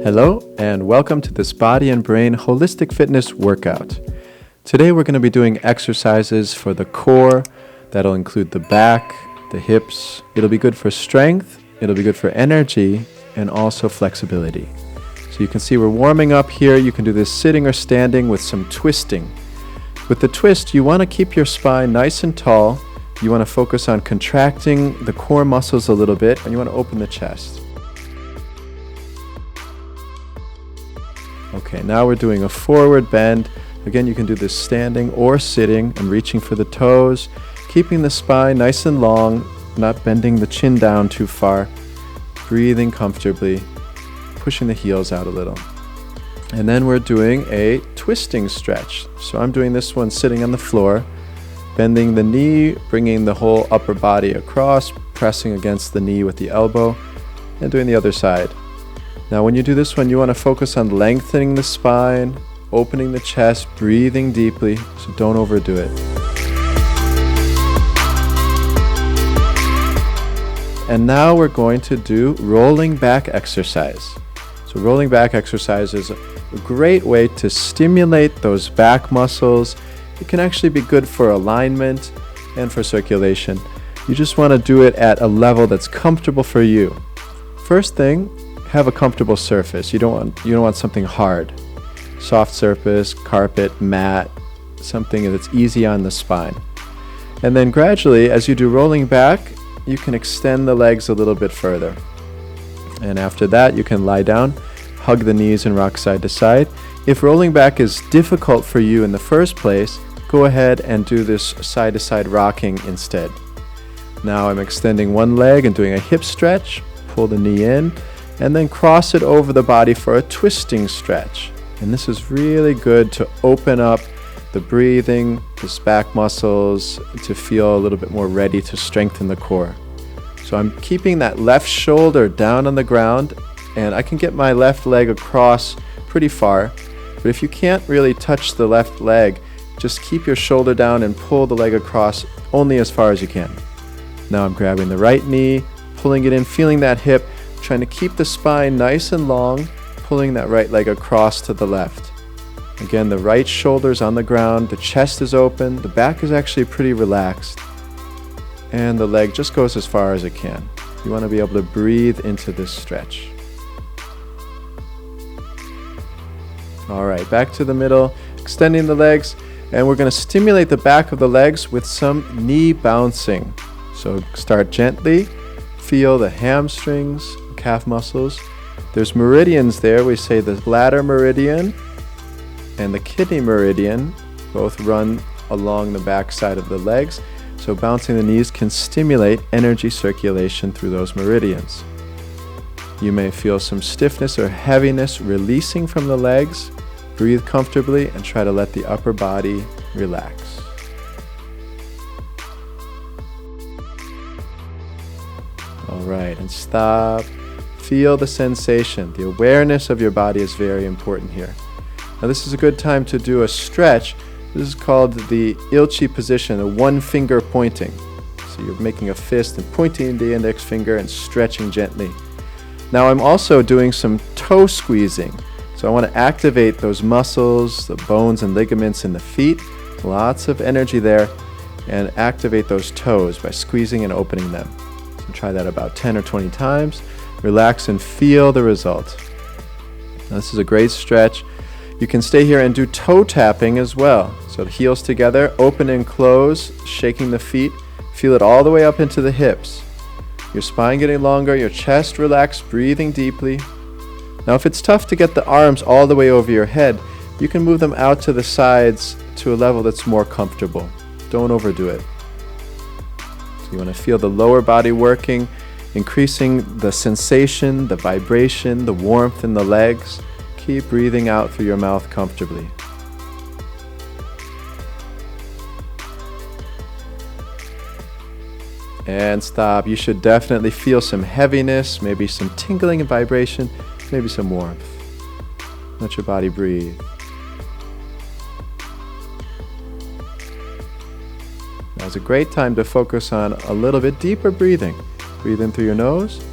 Hello, and welcome to this Body and Brain Holistic Fitness workout. Today we're going to be doing exercises for the core. That'll include the back, the hips. It'll be good for strength, it'll be good for energy, and also flexibility. So you can see we're warming up here. You can do this sitting or standing with some twisting. With the twist, you want to keep your spine nice and tall. You want to focus on contracting the core muscles a little bit, and you want to open the chest. Okay, now we're doing a forward bend. Again, you can do this standing or sitting. I'm reaching for the toes, keeping the spine nice and long, not bending the chin down too far, breathing comfortably, pushing the heels out a little. And then we're doing a twisting stretch. So I'm doing this one sitting on the floor, bending the knee, bringing the whole upper body across, pressing against the knee with the elbow, and doing the other side. Now when you do this one, you want to focus on lengthening the spine, opening the chest, breathing deeply, so don't overdo it. And now we're going to do rolling back exercise. So rolling back exercise is a great way to stimulate those back muscles. It can actually be good for alignment and for circulation. You just want to do it at a level that's comfortable for you. First thing, have a comfortable surface. You don't want something hard. Soft surface, carpet, mat, something that's easy on the spine. And then gradually, as you do rolling back, you can extend the legs a little bit further. And after that, you can lie down, hug the knees and rock side to side. If rolling back is difficult for you in the first place, go ahead and do this side to side rocking instead. Now I'm extending one leg and doing a hip stretch. Pull the knee in and then cross it over the body for a twisting stretch. And this is really good to open up the breathing, the back muscles, to feel a little bit more ready to strengthen the core. So I'm keeping that left shoulder down on the ground, and I can get my left leg across pretty far. But if you can't really touch the left leg, just keep your shoulder down and pull the leg across only as far as you can. Now I'm grabbing the right knee, pulling it in, feeling that hip, trying to keep the spine nice and long, pulling that right leg across to the left. Again, the right shoulder's on the ground, the chest is open, the back is actually pretty relaxed, and the leg just goes as far as it can. You want to be able to breathe into this stretch. All right, back to the middle, extending the legs, and we're going to stimulate the back of the legs with some knee bouncing. So start gently, feel the hamstrings, calf muscles. There's meridians there. We say the bladder meridian and the kidney meridian both run along the back side of the legs. So bouncing the knees can stimulate energy circulation through those meridians. You may feel some stiffness or heaviness releasing from the legs. Breathe comfortably and try to let the upper body relax. All right, and stop. Feel the sensation. The awareness of your body is very important here. Now this is a good time to do a stretch. This is called the ilchi position, the one finger pointing. So you're making a fist and pointing the index finger and stretching gently. Now I'm also doing some toe squeezing. So I want to activate those muscles, the bones and ligaments in the feet. Lots of energy there. And activate those toes by squeezing and opening them. So try that about 10 or 20 times. Relax and feel the result. Now, this is a great stretch. You can stay here and do toe tapping as well. So the heels together, open and close, shaking the feet. Feel it all the way up into the hips. Your spine getting longer, your chest relaxed, breathing deeply. Now if it's tough to get the arms all the way over your head, you can move them out to the sides to a level that's more comfortable. Don't overdo it. So you want to feel the lower body working, increasing the sensation, the vibration, the warmth in the legs. Keep breathing out through your mouth comfortably. And stop. You should definitely feel some heaviness, maybe some tingling and vibration, maybe some warmth. Let your body breathe. Now it's a great time to focus on a little bit deeper breathing. Breathe in through your nose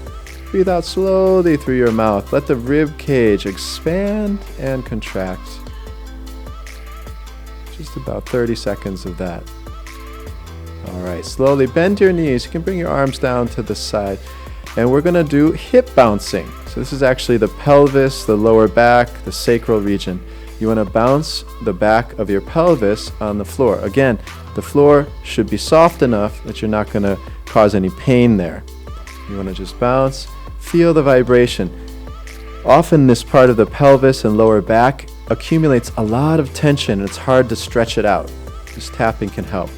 breathe out slowly through your mouth. Let the rib cage expand and contract. Just about 30 seconds of that. All right, slowly bend your knees. You can bring your arms down to the side. And we're going to do hip bouncing. So this is actually the pelvis, the lower back, the sacral region. You want to bounce the back of your pelvis on the floor. Again, the floor should be soft enough that you're not going to cause any pain there. You want to just bounce, feel the vibration. Often this part of the pelvis and lower back accumulates a lot of tension and it's hard to stretch it out. Just tapping can help.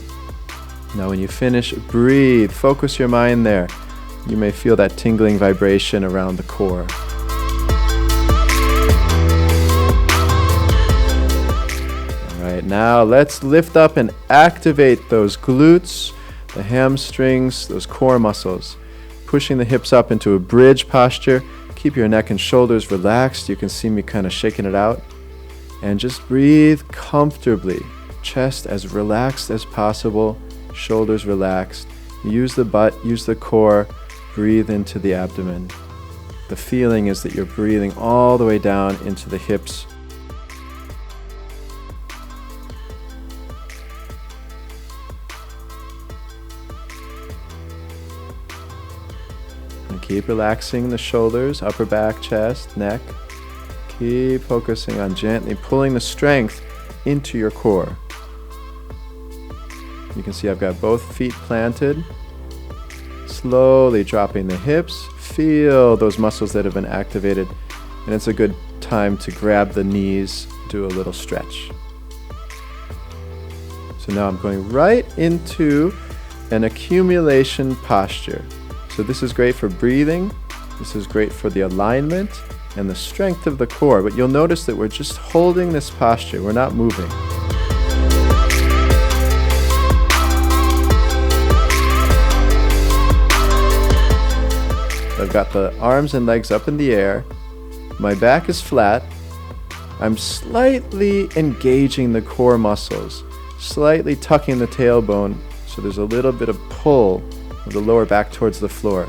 Now when you finish, breathe, focus your mind there. You may feel that tingling vibration around the core. All right, now let's lift up and activate those glutes, the hamstrings, those core muscles. Pushing the hips up into a bridge posture. Keep your neck and shoulders relaxed. You can see me kind of shaking it out. And just breathe comfortably. Chest as relaxed as possible. Shoulders relaxed. Use the butt, use the core. Breathe into the abdomen. The feeling is that you're breathing all the way down into the hips. And keep relaxing the shoulders, upper back, chest, neck. Keep focusing on gently pulling the strength into your core. You can see I've got both feet planted. Slowly dropping the hips. Feel those muscles that have been activated. And it's a good time to grab the knees, do a little stretch. So now I'm going right into an accumulation posture. So this is great for breathing. This is great for the alignment and the strength of the core. But you'll notice that we're just holding this posture. We're not moving. I've got the arms and legs up in the air. My back is flat. I'm slightly engaging the core muscles, slightly tucking the tailbone so there's a little bit of pull of the lower back towards the floor.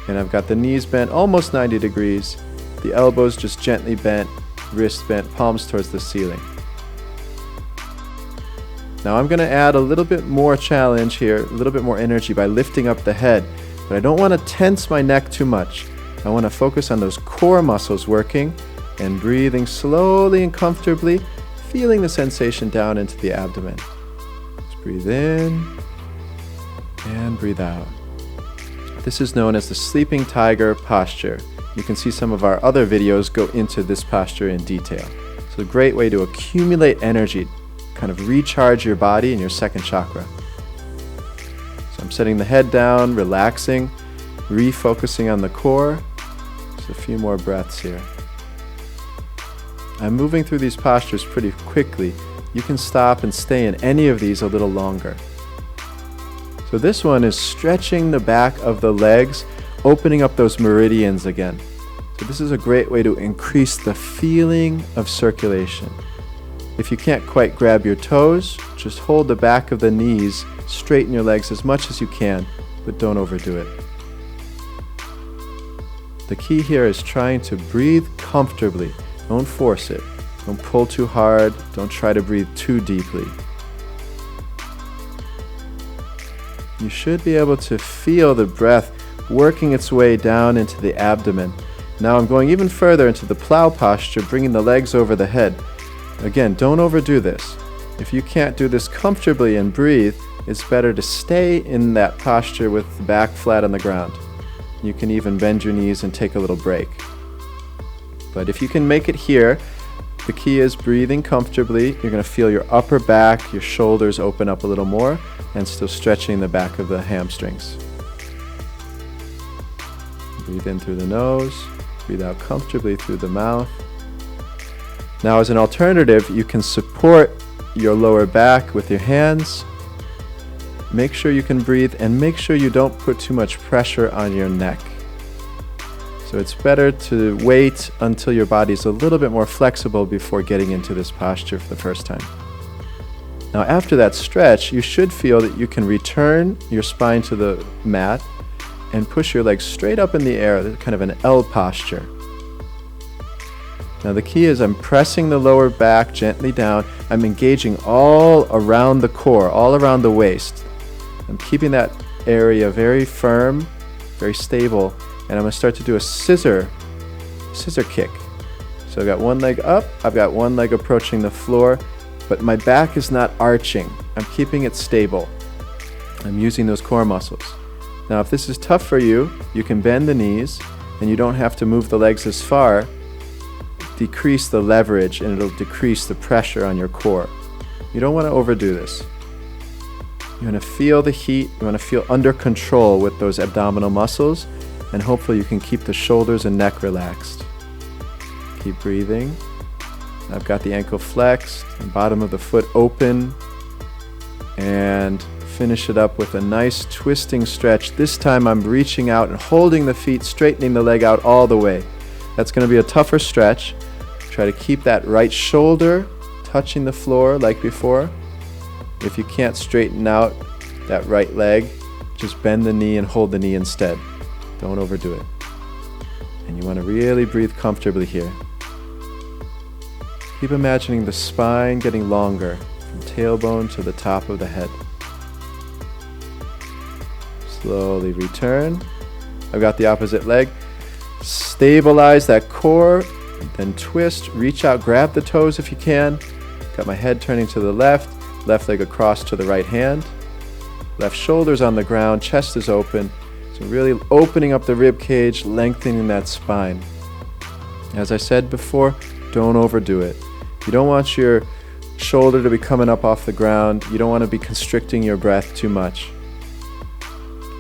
And I've got the knees bent almost 90 degrees, the elbows just gently bent, wrists bent, palms towards the ceiling. Now I'm going to add a little bit more challenge here, a little bit more energy by lifting up the head. But I don't want to tense my neck too much. I want to focus on those core muscles working and breathing slowly and comfortably, feeling the sensation down into the abdomen. Just breathe in and breathe out. This is known as the sleeping tiger posture. You can see some of our other videos go into this posture in detail. It's a great way to accumulate energy, kind of recharge your body and your second chakra. I'm setting the head down, relaxing, refocusing on the core. Just a few more breaths here. I'm moving through these postures pretty quickly. You can stop and stay in any of these a little longer. So this one is stretching the back of the legs, opening up those meridians again. So this is a great way to increase the feeling of circulation. If you can't quite grab your toes, just hold the back of the knees, straighten your legs as much as you can, but don't overdo it. The key here is trying to breathe comfortably. Don't force it. Don't pull too hard. Don't try to breathe too deeply. You should be able to feel the breath working its way down into the abdomen. Now I'm going even further into the plow posture, bringing the legs over the head. Again, don't overdo this. If you can't do this comfortably and breathe, it's better to stay in that posture with the back flat on the ground. You can even bend your knees and take a little break. But if you can make it here, the key is breathing comfortably. You're going to feel your upper back, your shoulders open up a little more, and still stretching the back of the hamstrings. Breathe in through the nose, breathe out comfortably through the mouth. Now, as an alternative, you can support your lower back with your hands. Make sure you can breathe and make sure you don't put too much pressure on your neck. So it's better to wait until your body's a little bit more flexible before getting into this posture for the first time. Now, after that stretch, you should feel that you can return your spine to the mat and push your legs straight up in the air, kind of an L posture. Now the key is I'm pressing the lower back gently down. I'm engaging all around the core, all around the waist. I'm keeping that area very firm, very stable, and I'm going to start to do a scissor kick. So I've got one leg up, I've got one leg approaching the floor, but my back is not arching. I'm keeping it stable. I'm using those core muscles. Now if this is tough for you, you can bend the knees and you don't have to move the legs as far. Decrease the leverage and it'll decrease the pressure on your core. You don't want to overdo this. You want to feel the heat, you want to feel under control with those abdominal muscles, and hopefully you can keep the shoulders and neck relaxed. Keep breathing. I've got the ankle flexed, the bottom of the foot open, and finish it up with a nice twisting stretch. This time I'm reaching out and holding the feet, straightening the leg out all the way. That's going to be a tougher stretch. Try to keep that right shoulder touching the floor like before. If you can't straighten out that right leg, just bend the knee and hold the knee instead. Don't overdo it. And you want to really breathe comfortably here. Keep imagining the spine getting longer from tailbone to the top of the head. Slowly return. I've got the opposite leg. Stabilize that core, then twist, reach out, grab the toes if you can. Got my head turning to the left leg across to the right hand. Left shoulder's on the ground, chest is open. So really opening up the rib cage, lengthening that spine. As I said before, don't overdo it. You don't want your shoulder to be coming up off the ground. You don't want to be constricting your breath too much.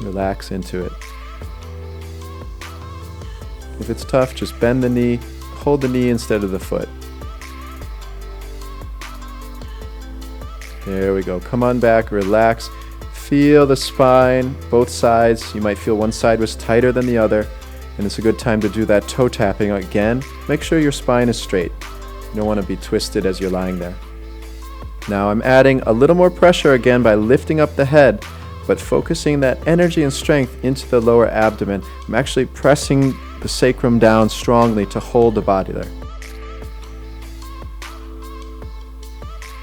Relax into it. If it's tough, just bend the knee, hold the knee instead of the foot. There we go. Come on back, relax. Feel the spine, both sides. You might feel one side was tighter than the other, and it's a good time to do that toe tapping again. Make sure your spine is straight. You don't want to be twisted as you're lying there. Now I'm adding a little more pressure again by lifting up the head, but focusing that energy and strength into the lower abdomen. I'm actually pressing the sacrum down strongly to hold the body there.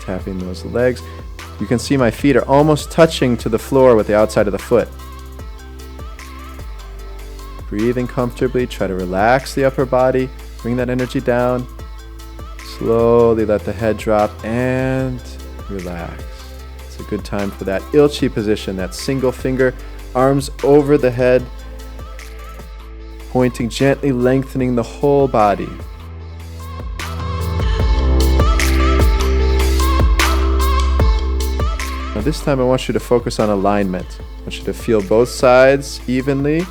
Tapping those legs. You can see my feet are almost touching to the floor with the outside of the foot. Breathing comfortably, try to relax the upper body, bring that energy down. Slowly let the head drop and relax. It's a good time for that Ilchi position, that single finger, arms over the head, pointing, gently lengthening the whole body. Now this time I want you to focus on alignment. I want you to feel both sides evenly.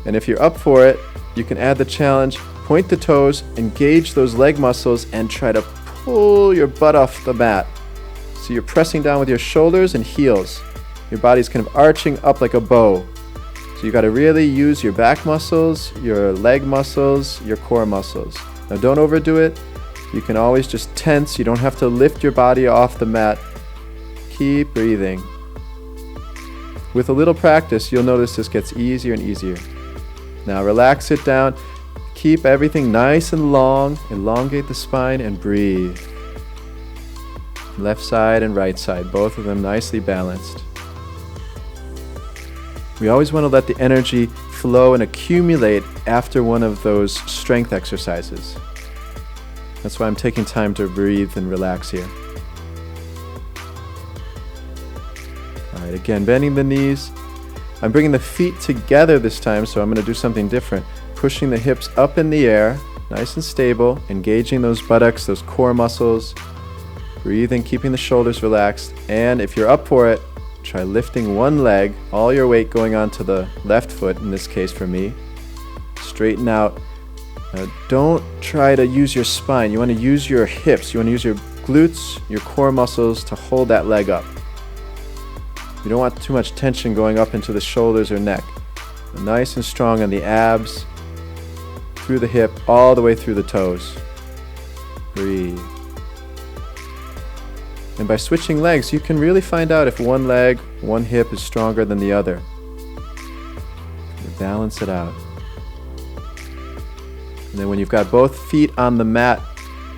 And if you're up for it, you can add the challenge, point the toes, engage those leg muscles, and try to pull your butt off the mat. So you're pressing down with your shoulders and heels. Your body's kind of arching up like a bow. So you got to really use your back muscles, your leg muscles, your core muscles. Now don't overdo it. You can always just tense. You don't have to lift your body off the mat. Keep breathing. With a little practice, you'll notice this gets easier and easier. Now relax it down. Keep everything nice and long. Elongate the spine and breathe. Left side and right side, both of them nicely balanced. We always want to let the energy flow and accumulate after one of those strength exercises. That's why I'm taking time to breathe and relax here. All right, again, bending the knees. I'm bringing the feet together this time, so I'm going to do something different. Pushing the hips up in the air, nice and stable, engaging those buttocks, those core muscles. Breathing, keeping the shoulders relaxed. And if you're up for it, try lifting one leg, all your weight going onto the left foot, in this case for me. Straighten out. Now, don't try to use your spine. You want to use your hips. You want to use your glutes, your core muscles to hold that leg up. You don't want too much tension going up into the shoulders or neck. Nice and strong on the abs, through the hip, all the way through the toes. Breathe. And by switching legs, you can really find out if one leg, one hip is stronger than the other. balance it out. And then when you've got both feet on the mat,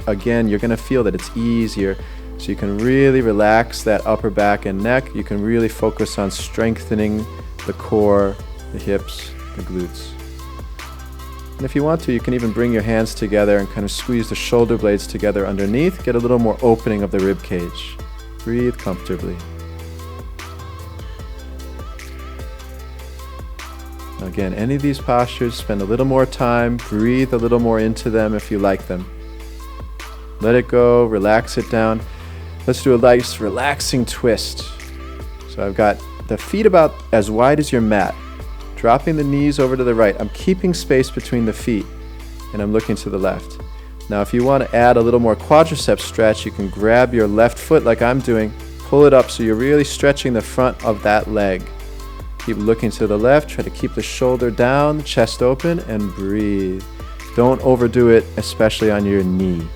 again, you're going to feel that it's easier. So you can really relax that upper back and neck. You can really focus on strengthening the core, the hips, the glutes. And if you want to, you can even bring your hands together and kind of squeeze the shoulder blades together underneath. Get a little more opening of the rib cage. Breathe comfortably. Again, any of these postures, spend a little more time. Breathe a little more into them if you like them. Let it go. Relax it down. Let's do a nice relaxing twist. So I've got the feet about as wide as your mat. Dropping the knees over to the right. I'm keeping space between the feet and I'm looking to the left. Now if you want to add a little more quadricep stretch, you can grab your left foot like I'm doing, pull it up so you're really stretching the front of that leg. Keep looking to the left, try to keep the shoulder down, chest open, and breathe. Don't overdo it, especially on your knee.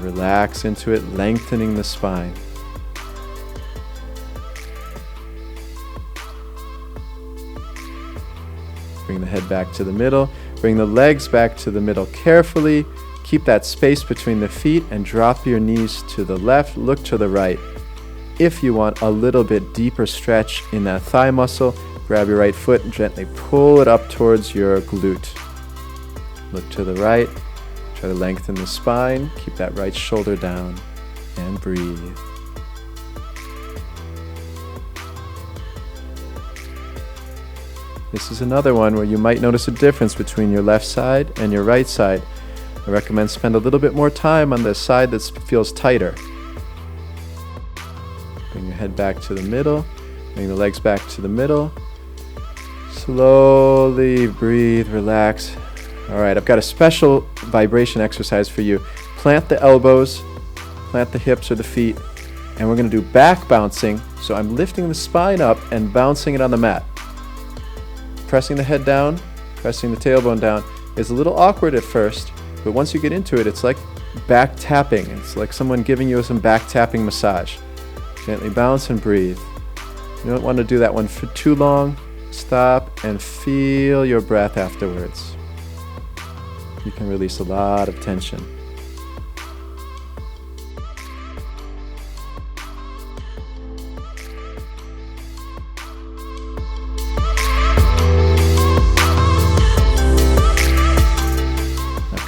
Relax into it, lengthening the spine. Bring the head back to the middle. Bring the legs back to the middle carefully. Keep that space between the feet and drop your knees to the left. Look to the right. If you want a little bit deeper stretch in that thigh muscle, grab your right foot and gently pull it up towards your glute. Look to the right. Try to lengthen the spine. Keep that right shoulder down and breathe. This is another one where you might notice a difference between your left side and your right side. I recommend spend a little bit more time on the side that feels tighter. Bring your head back to the middle. Bring the legs back to the middle. Slowly breathe, relax. All right, I've got a special vibration exercise for you. Plant the elbows, plant the hips or the feet, and we're going to do back bouncing. So I'm lifting the spine up and bouncing it on the mat. Pressing the head down, pressing the tailbone down is a little awkward at first, but once you get into it, it's like back tapping. It's like someone giving you some back tapping massage. Gently bounce and breathe. You don't want to do that one for too long. Stop and feel your breath afterwards. You can release a lot of tension.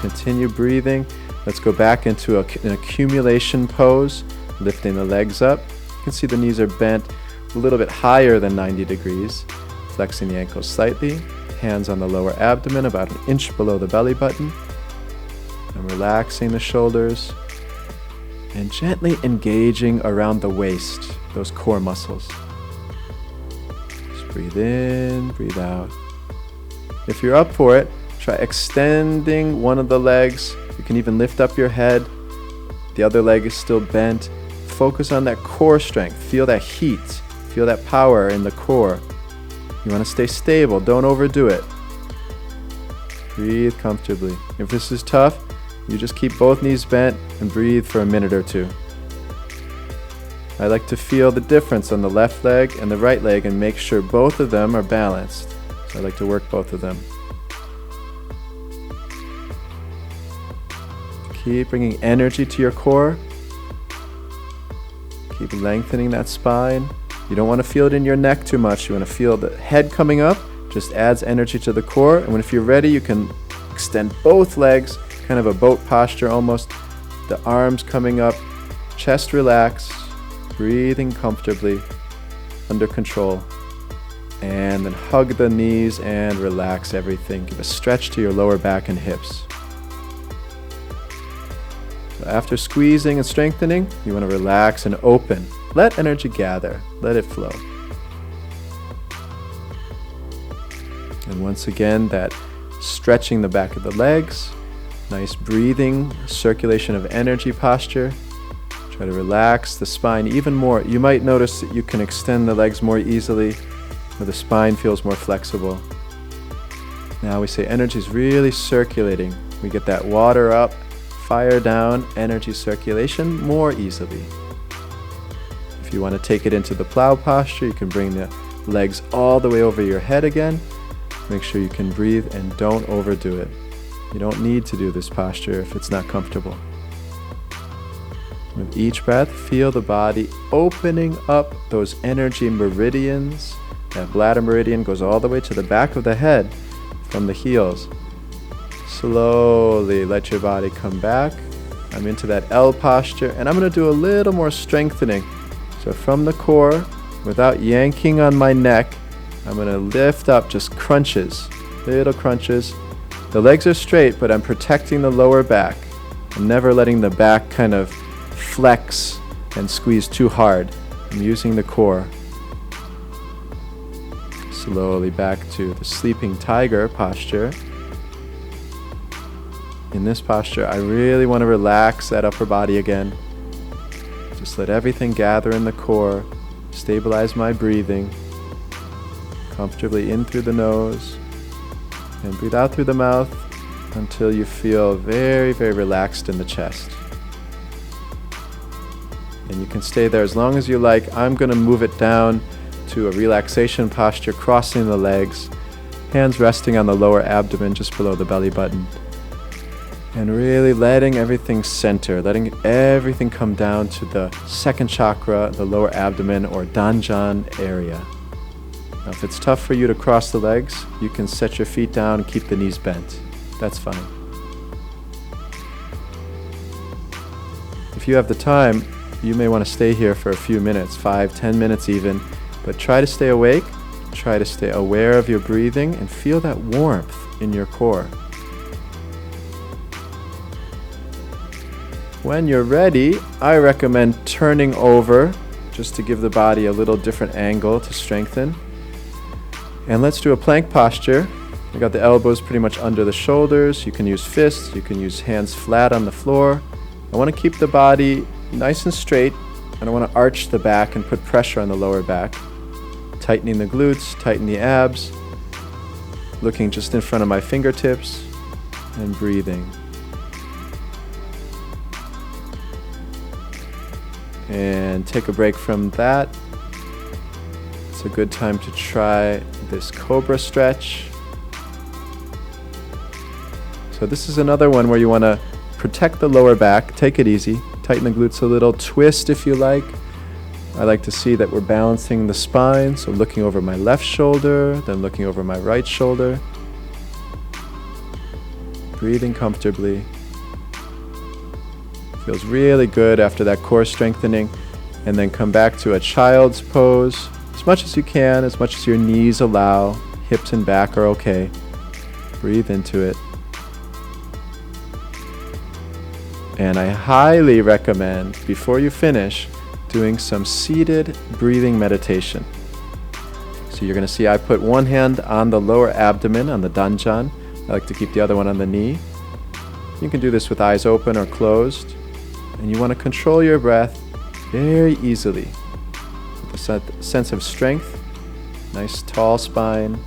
Continue breathing. Let's go back into an accumulation pose, lifting the legs up. You can see the knees are bent a little bit higher than 90 degrees. Flexing the ankles slightly, hands on the lower abdomen about an inch below the belly button. And relaxing the shoulders and gently engaging around the waist, those core muscles. Just breathe in, breathe out. If you're up for it, try extending one of the legs. You can even lift up your head. The other leg is still bent. Focus on that core strength. Feel that heat. Feel that power in the core. You want to stay stable. Don't overdo it. Breathe comfortably. If this is tough, you just keep both knees bent and breathe for a minute or two. I like to feel the difference on the left leg and the right leg and make sure both of them are balanced. So I like to work both of them. Keep bringing energy to your core. Keep lengthening that spine. You don't want to feel it in your neck too much. You want to feel the head coming up. Just adds energy to the core. And if you're ready, you can extend both legs, kind of a boat posture almost. The arms coming up, chest relaxed, breathing comfortably, under control. And then hug the knees and relax everything. Give a stretch to your lower back and hips. After squeezing and strengthening, you want to relax and open. Let energy gather. Let it flow. And once again, that stretching the back of the legs. Nice breathing, circulation of energy posture. Try to relax the spine even more. You might notice that you can extend the legs more easily, where the spine feels more flexible. Now we say energy is really circulating. We get that water up. Fire down energy circulation more easily. If you want to take it into the plow posture, you can bring the legs all the way over your head again. Make sure you can breathe and don't overdo it. You don't need to do this posture if it's not comfortable. With each breath, feel the body opening up those energy meridians. That bladder meridian goes all the way to the back of the head from the heels. Slowly let your body come back. I'm into that L posture, and I'm going to do a little more strengthening. So from the core, without yanking on my neck, I'm going to lift up, just crunches, little crunches. The legs are straight, but I'm protecting the lower back. I'm never letting the back kind of flex and squeeze too hard. I'm using the core. Slowly back to the sleeping tiger posture. In this posture, I really want to relax that upper body again. Just let everything gather in the core. Stabilize my breathing. Comfortably in through the nose. And breathe out through the mouth until you feel very, very relaxed in the chest. And you can stay there as long as you like. I'm going to move it down to a relaxation posture, crossing the legs. Hands resting on the lower abdomen just below the belly button. And really letting everything center, letting everything come down to the second chakra, the lower abdomen or danjan area. Now, if it's tough for you to cross the legs, you can set your feet down and keep the knees bent. That's fine. If you have the time, you may want to stay here for a few minutes, 5-10 minutes even, but try to stay awake, try to stay aware of your breathing, and feel that warmth in your core. When you're ready, I recommend turning over just to give the body a little different angle to strengthen. And let's do a plank posture. I got the elbows pretty much under the shoulders. You can use fists, you can use hands flat on the floor. I want to keep the body nice and straight, and I want to arch the back and put pressure on the lower back. Tightening the glutes, tighten the abs. Looking just in front of my fingertips and breathing. And take a break from that. It's a good time to try this cobra stretch. So this is another one where you want to protect the lower back, take it easy, tighten the glutes a little, twist if you like. I like to see that we're balancing the spine, so looking over my left shoulder, then looking over my right shoulder. Breathing comfortably. Feels really good after that core strengthening. And then come back to a child's pose as much as you can, as much as your knees allow. Hips and back are okay. Breathe into it. And I highly recommend, before you finish, doing some seated breathing meditation. So you're going to see I put one hand on the lower abdomen, on the danjan. I like to keep the other one on the knee. You can do this with eyes open or closed. And you want to control your breath very easily with a sense of strength, nice tall spine.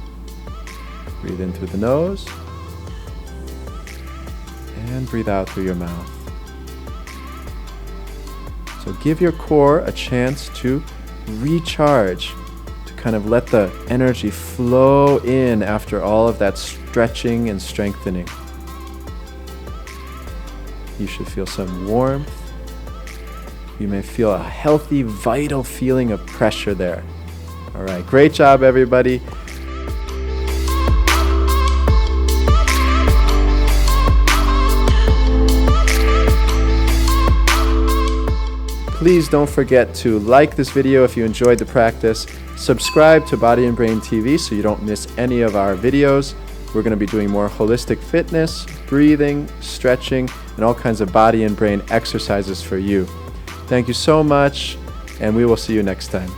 Breathe in through the nose and breathe out through your mouth. So give your core a chance to recharge, to kind of let the energy flow in after all of that stretching and strengthening. You should feel some warmth. You may feel a healthy, vital feeling of pressure there. All right, great job, everybody. Please don't forget to like this video if you enjoyed the practice. Subscribe to Body and Brain TV so you don't miss any of our videos. We're going to be doing more holistic fitness, breathing, stretching, and all kinds of body and brain exercises for you. Thank you so much, and we will see you next time.